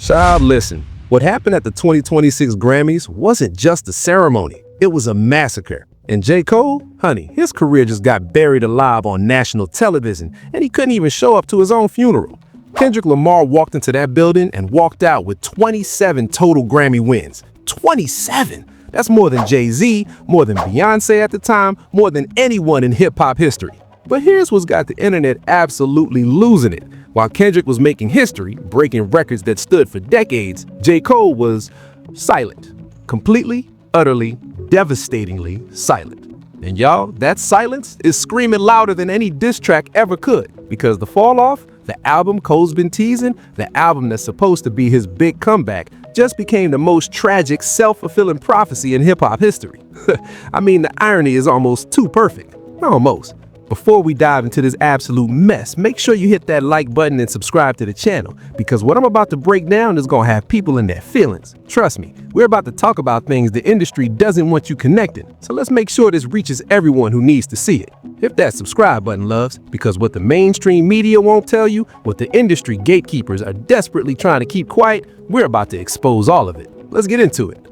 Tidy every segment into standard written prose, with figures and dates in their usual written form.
Child, listen. What happened at the 2026 Grammys wasn't just a ceremony. It was a massacre. And J. Cole, honey, his career just got buried alive on national television, and he couldn't even show up to his own funeral. Kendrick Lamar walked into that building and walked out with 27 total Grammy wins. 27! That's more than Jay-Z, more than Beyonce at the time, more than anyone in hip-hop history. But here's what's got the internet absolutely losing it. While Kendrick was making history, breaking records that stood for decades, J. Cole was silent. Completely, utterly, devastatingly silent. And y'all, that silence is screaming louder than any diss track ever could. Because the Falloff, the album Cole's been teasing, the album that's supposed to be his big comeback, just became the most tragic, self-fulfilling prophecy in hip-hop history. I mean, the irony is almost too perfect. Almost. Before we dive into this absolute mess, make sure you hit that like button and subscribe to the channel, because what I'm about to break down is gonna have people in their feelings. Trust me, we're about to talk about things the industry doesn't want you connected, so let's make sure this reaches everyone who needs to see it. Hit that subscribe button, loves, because what the mainstream media won't tell you, what the industry gatekeepers are desperately trying to keep quiet, we're about to expose all of it. Let's get into it.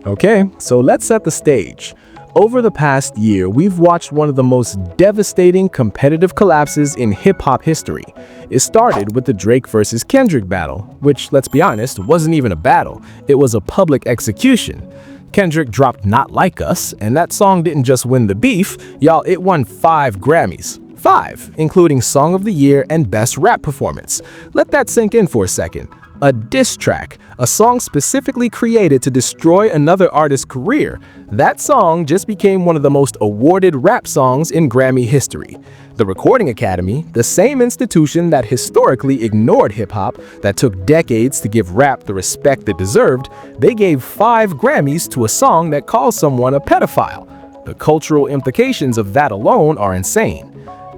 Okay, so let's set the stage. Over the past year, we've watched one of the most devastating competitive collapses in hip-hop history. It started with the Drake versus Kendrick battle, which, let's be honest, wasn't even a battle. It was a public execution. Kendrick dropped Not Like Us, and that song didn't just win the beef, y'all, it won 5 Grammys. 5, including Song of the Year and Best Rap Performance. Let that sink in for a second. A diss track, a song specifically created to destroy another artist's career. That song just became one of the most awarded rap songs in Grammy history. The Recording Academy, the same institution that historically ignored hip-hop, that took decades to give rap the respect it deserved, they gave 5 Grammys to a song that calls someone a pedophile. The cultural implications of that alone are insane.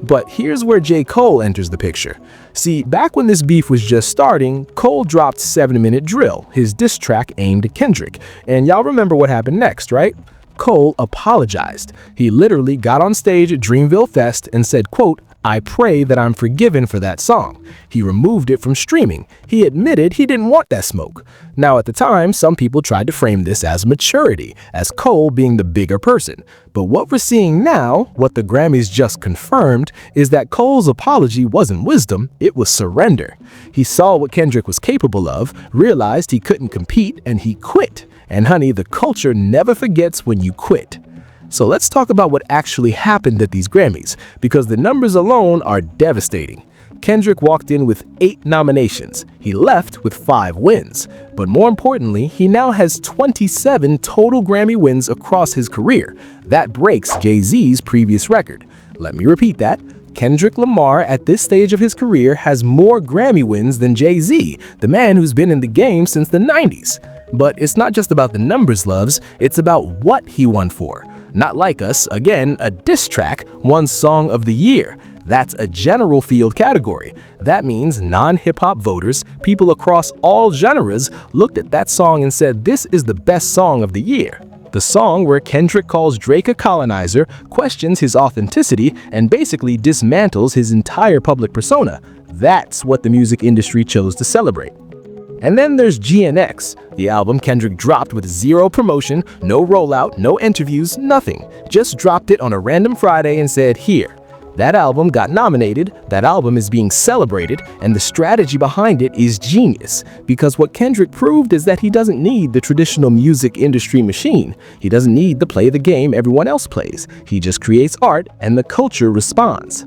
But here's where J. Cole enters the picture. See, back when this beef was just starting, Cole dropped 7-Minute Drill, his diss track aimed at Kendrick. And y'all remember what happened next, right? Cole apologized. He literally got on stage at Dreamville Fest and said, quote, "I pray that I'm forgiven for that song." He removed it from streaming. He admitted he didn't want that smoke. Now, at the time, some people tried to frame this as maturity, as Cole being the bigger person. But what we're seeing now, what the Grammys just confirmed, is that Cole's apology wasn't wisdom, it was surrender. He saw what Kendrick was capable of, realized he couldn't compete, and he quit. And honey, the culture never forgets when you quit. So let's talk about what actually happened at these Grammys, because the numbers alone are devastating. Kendrick walked in with 8 nominations. He left with 5 wins. But more importantly, he now has 27 total Grammy wins across his career. That breaks Jay-Z's previous record. Let me repeat that. Kendrick Lamar at this stage of his career has more Grammy wins than Jay-Z, the man who's been in the game since the 90s. But it's not just about the numbers, loves, it's about what he won for. Not Like Us, again, a diss track, won Song of the Year. That's a general field category. That means non-hip-hop voters, people across all genres, looked at that song and said this is the best song of the year. The song where Kendrick calls Drake a colonizer, questions his authenticity, and basically dismantles his entire public persona. That's what the music industry chose to celebrate. And then there's GNX, the album Kendrick dropped with 0 promotion, no rollout, no interviews, nothing. Just dropped it on a random Friday and said, here. That album got nominated, that album is being celebrated, and the strategy behind it is genius. Because what Kendrick proved is that he doesn't need the traditional music industry machine. He doesn't need to play the game everyone else plays. He just creates art and the culture responds.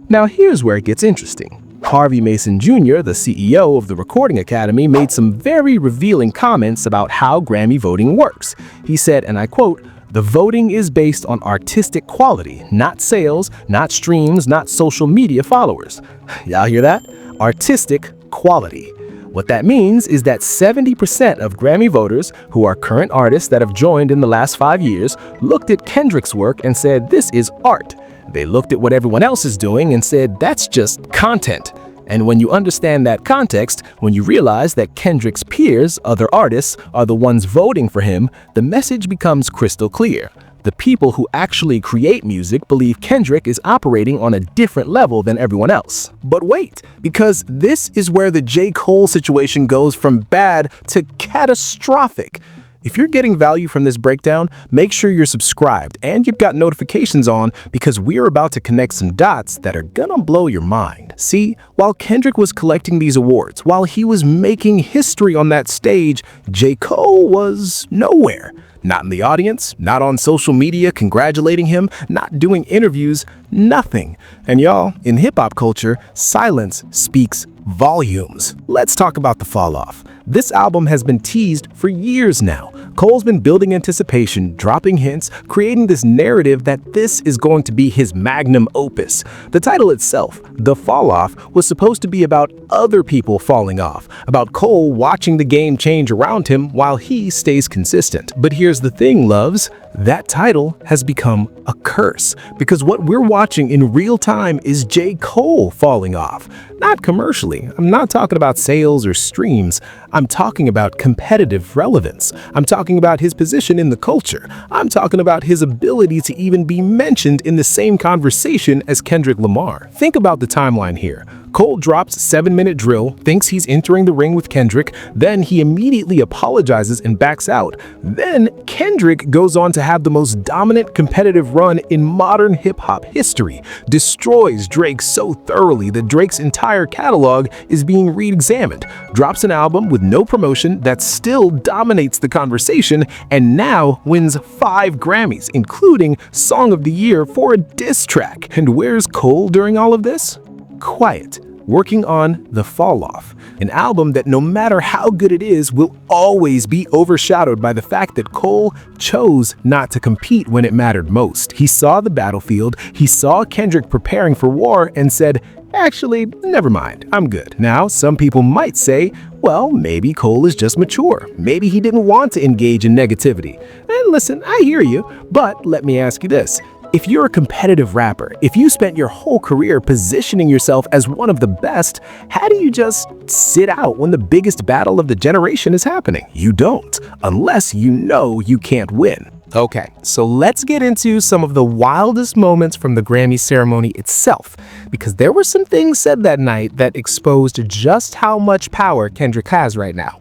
Now here's where it gets interesting. Harvey Mason Jr., the CEO of the Recording Academy, made some very revealing comments about how Grammy voting works. He said, and I quote, "The voting is based on artistic quality, not sales, not streams, not social media followers." Y'all hear that? Artistic quality. What that means is that 70% of Grammy voters, who are current artists that have joined in the last 5 years, looked at Kendrick's work and said, this is art. They looked at what everyone else is doing and said, that's just content. And when you understand that context, when you realize that Kendrick's peers, other artists, are the ones voting for him, the message becomes crystal clear. The people who actually create music believe Kendrick is operating on a different level than everyone else. But wait, because this is where the J. Cole situation goes from bad to catastrophic. If you're getting value from this breakdown, make sure you're subscribed and you've got notifications on because we're about to connect some dots that are gonna blow your mind. See, while Kendrick was collecting these awards, while he was making history on that stage, J. Cole was nowhere. Not in the audience, not on social media congratulating him, not doing interviews, nothing. And y'all, in hip-hop culture, silence speaks volumes. Let's talk about the Falloff. This album has been teased for years now. Cole's been building anticipation, dropping hints, creating this narrative that this is going to be his magnum opus. The title itself, The Falloff, was supposed to be about other people falling off, about Cole watching the game change around him while he stays consistent. But here's the thing, loves. That title has become a curse because what we're watching in real time is J. Cole falling off. Not commercially. I'm not talking about sales or streams. I'm talking about competitive relevance. I'm talking about his position in the culture. I'm talking about his ability to even be mentioned in the same conversation as Kendrick Lamar. Think about the timeline here. Cole drops 7-minute drill, thinks he's entering the ring with Kendrick, then he immediately apologizes and backs out. Then Kendrick goes on to have the most dominant competitive run in modern hip-hop history, destroys Drake so thoroughly that Drake's entire catalog is being re-examined, drops an album with no promotion that still dominates the conversation, and now wins 5 Grammys, including Song of the Year for a diss track. And where's Cole during all of this? Quiet, working on The Falloff, an album that no matter how good it is will always be overshadowed by the fact that Cole chose not to compete when it mattered most. He saw the battlefield, he saw Kendrick preparing for war and said, actually, never mind, I'm good. Now, some people might say, well, maybe Cole is just mature. Maybe he didn't want to engage in negativity. And listen, I hear you, but let me ask you this. If you're a competitive rapper, if you spent your whole career positioning yourself as one of the best, how do you just sit out when the biggest battle of the generation is happening? You don't, unless you know you can't win. Okay, so let's get into some of the wildest moments from the Grammy ceremony itself, because there were some things said that night that exposed just how much power Kendrick has right now.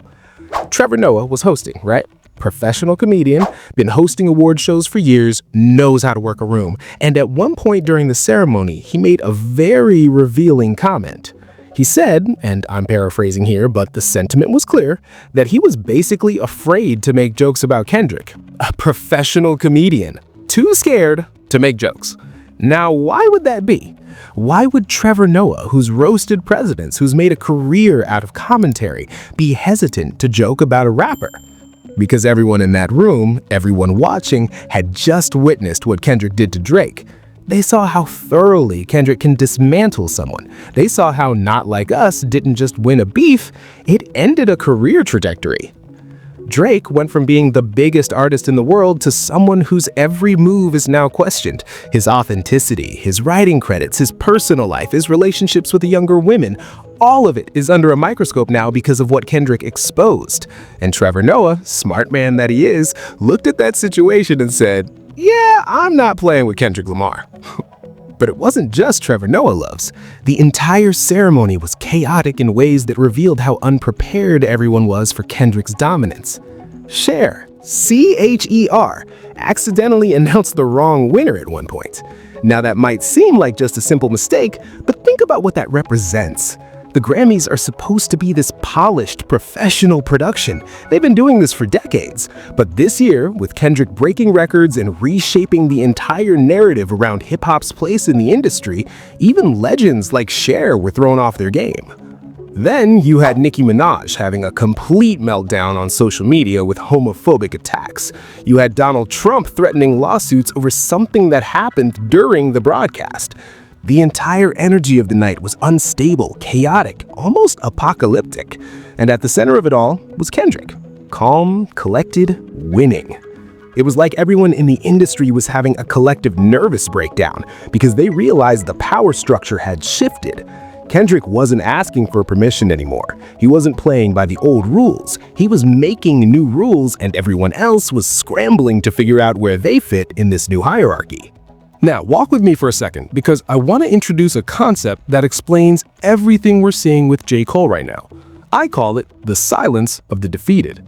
Trevor Noah was hosting, right? Professional comedian, been hosting award shows for years, knows how to work a room. And at one point during the ceremony, he made a very revealing comment. He said, and I'm paraphrasing here, but the sentiment was clear, that he was basically afraid to make jokes about Kendrick. A professional comedian, too scared to make jokes. Now, why would that be? Why would Trevor Noah, who's roasted presidents, who's made a career out of commentary, be hesitant to joke about a rapper? Because everyone in that room, everyone watching, had just witnessed what Kendrick did to Drake. They saw how thoroughly Kendrick can dismantle someone. They saw how Not Like Us didn't just win a beef, it ended a career trajectory. Drake went from being the biggest artist in the world to someone whose every move is now questioned. His authenticity, his writing credits, his personal life, his relationships with the younger women, all of it is under a microscope now because of what Kendrick exposed. And Trevor Noah, smart man that he is, looked at that situation and said, yeah, I'm not playing with Kendrick Lamar. But it wasn't just Trevor Noah loves. The entire ceremony was chaotic in ways that revealed how unprepared everyone was for Kendrick's dominance. Cher, C-H-E-R, accidentally announced the wrong winner at one point. Now that might seem like just a simple mistake, but think about what that represents. The Grammys are supposed to be this polished, professional production. They've been doing this for decades. But this year, with Kendrick breaking records and reshaping the entire narrative around hip-hop's place in the industry, even legends like Cher were thrown off their game. Then you had Nicki Minaj having a complete meltdown on social media with homophobic attacks. You had Donald Trump threatening lawsuits over something that happened during the broadcast. The entire energy of the night was unstable, chaotic, almost apocalyptic. And at the center of it all was Kendrick, calm, collected, winning. It was like everyone in the industry was having a collective nervous breakdown because they realized the power structure had shifted. Kendrick wasn't asking for permission anymore. He wasn't playing by the old rules. He was making new rules, and everyone else was scrambling to figure out where they fit in this new hierarchy. Now, walk with me for a second, because I want to introduce a concept that explains everything we're seeing with J. Cole right now. I call it the silence of the defeated.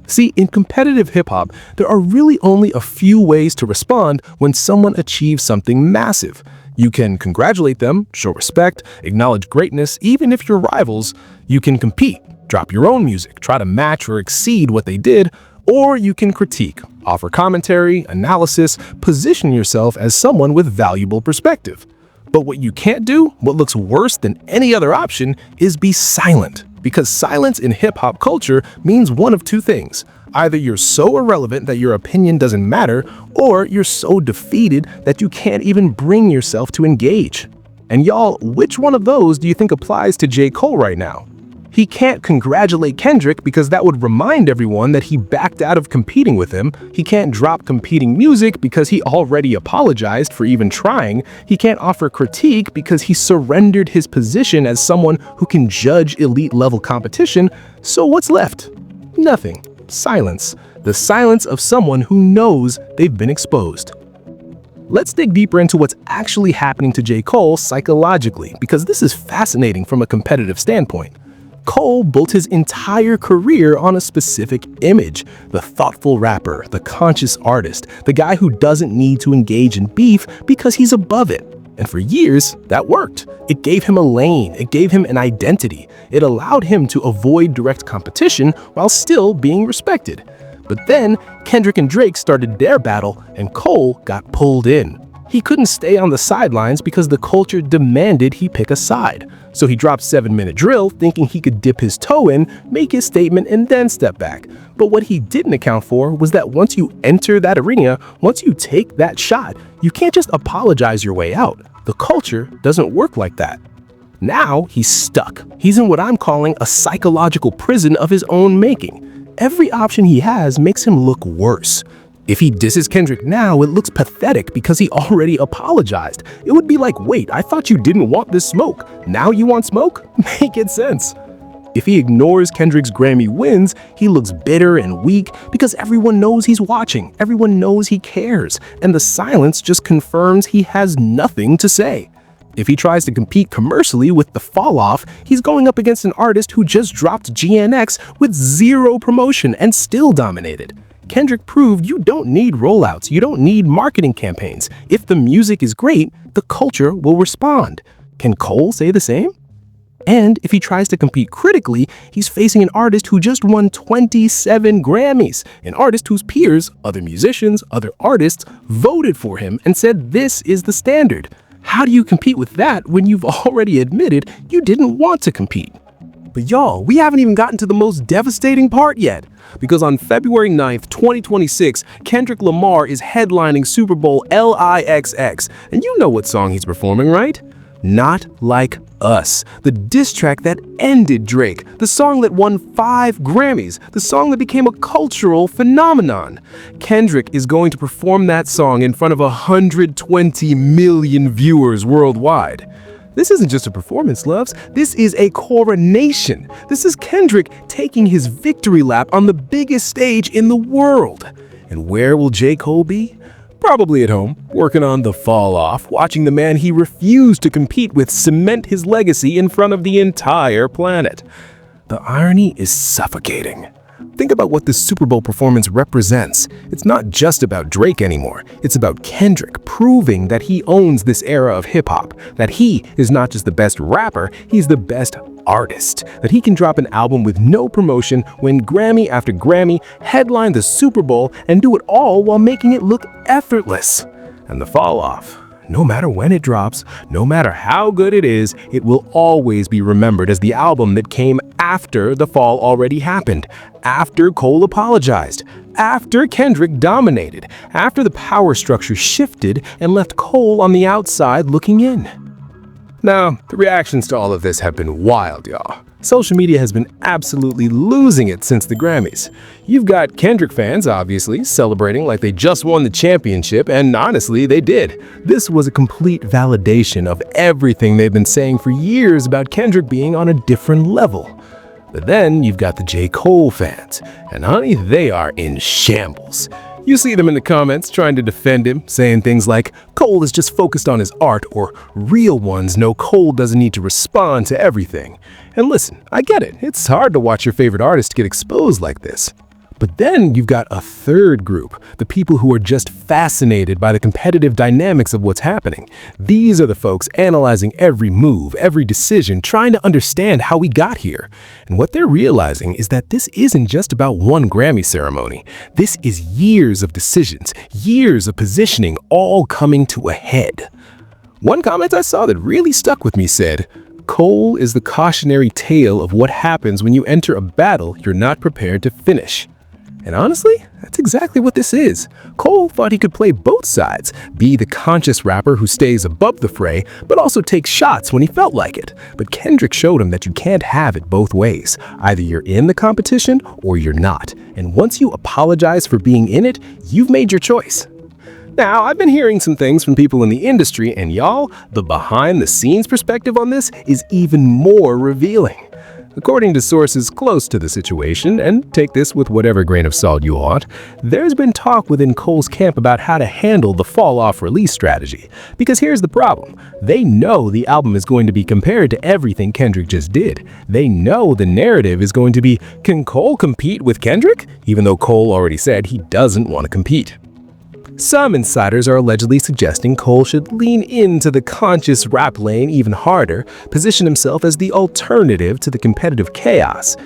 See, in competitive hip-hop, there are really only a few ways to respond when someone achieves something massive. You can congratulate them, show respect, acknowledge greatness, even if you're rivals. You can compete, drop your own music, try to match or exceed what they did, or you can critique, offer commentary, analysis, position yourself as someone with valuable perspective. But what you can't do, what looks worse than any other option, is be silent. Because silence in hip-hop culture means one of two things. Either you're so irrelevant that your opinion doesn't matter, or you're so defeated that you can't even bring yourself to engage. And y'all, which one of those do you think applies to J. Cole right now? He can't congratulate Kendrick because that would remind everyone that he backed out of competing with him. He can't drop competing music because he already apologized for even trying. He can't offer critique because he surrendered his position as someone who can judge elite-level competition. So what's left? Nothing. Silence. The silence of someone who knows they've been exposed. Let's dig deeper into what's actually happening to J. Cole psychologically, because this is fascinating from a competitive standpoint. Cole built his entire career on a specific image: the thoughtful rapper, the conscious artist, the guy who doesn't need to engage in beef because he's above it. And for years, that worked. It gave him a lane, it gave him an identity. It allowed him to avoid direct competition while still being respected. But then, Kendrick and Drake started their battle, and Cole got pulled in. He couldn't stay on the sidelines because the culture demanded he pick a side. So he dropped 7-Minute Drill, thinking he could dip his toe in, make his statement, and then step back. But what he didn't account for was that once you enter that arena, once you take that shot, you can't just apologize your way out. The culture doesn't work like that. Now he's stuck. He's in what I'm calling a psychological prison of his own making. Every option he has makes him look worse. If he disses Kendrick now, it looks pathetic because he already apologized. It would be like, wait, I thought you didn't want this smoke. Now you want smoke? Make it sense. If he ignores Kendrick's Grammy wins, he looks bitter and weak because everyone knows he's watching. Everyone knows he cares. And the silence just confirms he has nothing to say. If he tries to compete commercially with the Falloff, he's going up against an artist who just dropped GNX with 0 promotion and still dominated. Kendrick proved you don't need rollouts, you don't need marketing campaigns. If the music is great, the culture will respond. Can Cole say the same? And if he tries to compete critically, he's facing an artist who just won 27 Grammys, an artist whose peers, other musicians, other artists, voted for him and said this is the standard. How do you compete with that when you've already admitted you didn't want to compete? But y'all, we haven't even gotten to the most devastating part yet. Because on February 9th, 2026, Kendrick Lamar is headlining Super Bowl LIXX. And you know what song he's performing, right? Not Like Us, the diss track that ended Drake, the song that won 5 Grammys, the song that became a cultural phenomenon. Kendrick is going to perform that song in front of 120 million viewers worldwide. This isn't just a performance, loves. This is a coronation. This is Kendrick taking his victory lap on the biggest stage in the world. And where will J. Cole be? Probably at home, working on the Falloff, watching the man he refused to compete with cement his legacy in front of the entire planet. The irony is suffocating. Think about what this Super Bowl performance represents. It's not just about Drake anymore. It's about Kendrick proving that he owns this era of hip-hop, that he is not just the best rapper, he's the best artist, that he can drop an album with no promotion, win Grammy after Grammy, headline the Super Bowl, and do it all while making it look effortless. And the Falloff, no matter when it drops, no matter how good it is, it will always be remembered as the album that came after the fall already happened, after Cole apologized, after Kendrick dominated, after the power structure shifted and left Cole on the outside looking in. Now, the reactions to all of this have been wild, y'all. Social media has been absolutely losing it since the Grammys. You've got Kendrick fans, obviously, celebrating like they just won the championship, and honestly, they did. This was a complete validation of everything they've been saying for years about Kendrick being on a different level. But then you've got the J. Cole fans, and honey, they are in shambles. You see them in the comments trying to defend him, saying things like, Cole is just focused on his art, or real ones know Cole doesn't need to respond to everything. And listen, I get it. It's hard to watch your favorite artist get exposed like this. But then you've got a third group, the people who are just fascinated by the competitive dynamics of what's happening. These are the folks analyzing every move, every decision, trying to understand how we got here. And what they're realizing is that this isn't just about one Grammy ceremony. This is years of decisions, years of positioning, all coming to a head. One comment I saw that really stuck with me said, Cole is the cautionary tale of what happens when you enter a battle you're not prepared to finish. And honestly, that's exactly what this is. Cole thought he could play both sides, be the conscious rapper who stays above the fray, but also takes shots when he felt like it. But Kendrick showed him that you can't have it both ways. Either you're in the competition or you're not. And once you apologize for being in it, you've made your choice. Now, I've been hearing some things from people in the industry, and y'all, the behind-the-scenes perspective on this is even more revealing. According to sources close to the situation, and take this with whatever grain of salt you want, there's been talk within Cole's camp about how to handle the Falloff release strategy. Because here's the problem. They know the album is going to be compared to everything Kendrick just did. They know the narrative is going to be, can Cole compete with Kendrick? Even though Cole already said he doesn't want to compete. Some insiders are allegedly suggesting Cole should lean into the conscious rap lane even harder, position himself as the alternative to the competitive chaos.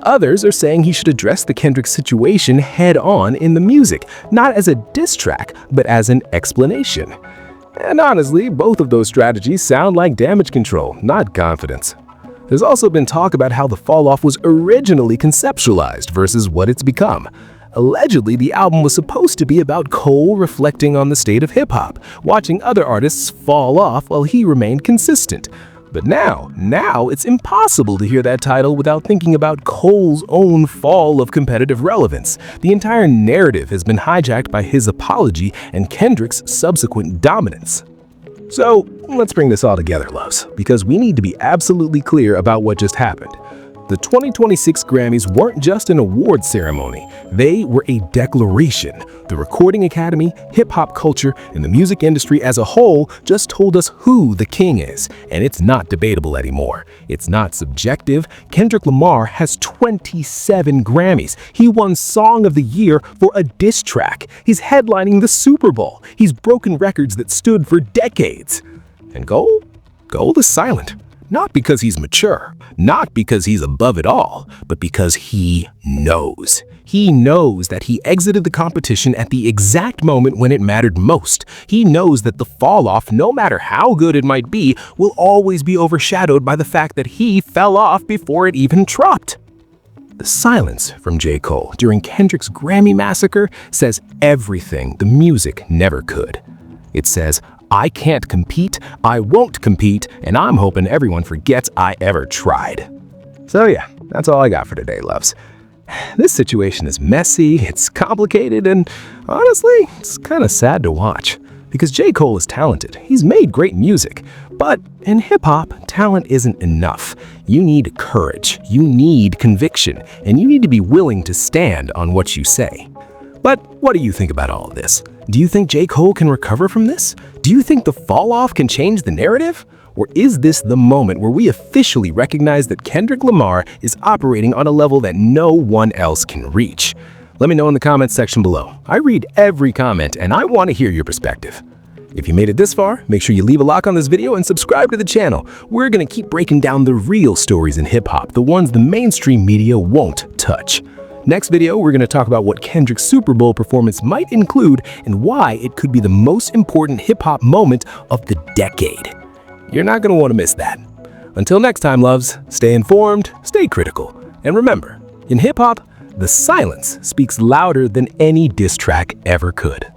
Others are saying he should address the Kendrick situation head-on in the music, not as a diss track, but as an explanation. And honestly, both of those strategies sound like damage control, not confidence. There's also been talk about how the Falloff was originally conceptualized versus what it's become. Allegedly, the album was supposed to be about Cole reflecting on the state of hip-hop, watching other artists fall off while he remained consistent. But now it's impossible to hear that title without thinking about Cole's own fall of competitive relevance. The entire narrative has been hijacked by his apology and Kendrick's subsequent dominance. So, let's bring this all together, loves, because we need to be absolutely clear about what just happened. The 2026 Grammys weren't just an award ceremony, they were a declaration. The Recording Academy, hip-hop culture, and the music industry as a whole just told us who the king is, and it's not debatable anymore. It's not subjective. Kendrick Lamar has 27 Grammys. He won Song of the Year for a diss track. He's headlining the Super Bowl. He's broken records that stood for decades. And Cole is silent. Not because he's mature, not because he's above it all, but because he knows. He knows that he exited the competition at the exact moment when it mattered most. He knows that the Falloff, no matter how good it might be, will always be overshadowed by the fact that he fell off before it even dropped. The silence from J. Cole during Kendrick's Grammy massacre says everything the music never could. It says, I can't compete, I won't compete, and I'm hoping everyone forgets I ever tried. So yeah, that's all I got for today, loves. This situation is messy, it's complicated, and honestly, it's kind of sad to watch. Because J. Cole is talented, he's made great music, but in hip-hop, talent isn't enough. You need courage, you need conviction, and you need to be willing to stand on what you say. But what do you think about all of this? Do you think J. Cole can recover from this? Do you think the Falloff can change the narrative? Or is this the moment where we officially recognize that Kendrick Lamar is operating on a level that no one else can reach? Let me know in the comments section below. I read every comment and I want to hear your perspective. If you made it this far, make sure you leave a like on this video and subscribe to the channel. We're going to keep breaking down the real stories in hip-hop, the ones the mainstream media won't touch. Next video, we're going to talk about what Kendrick's Super Bowl performance might include and why it could be the most important hip-hop moment of the decade. You're not going to want to miss that. Until next time, loves, stay informed, stay critical, and remember, in hip-hop, the silence speaks louder than any diss track ever could.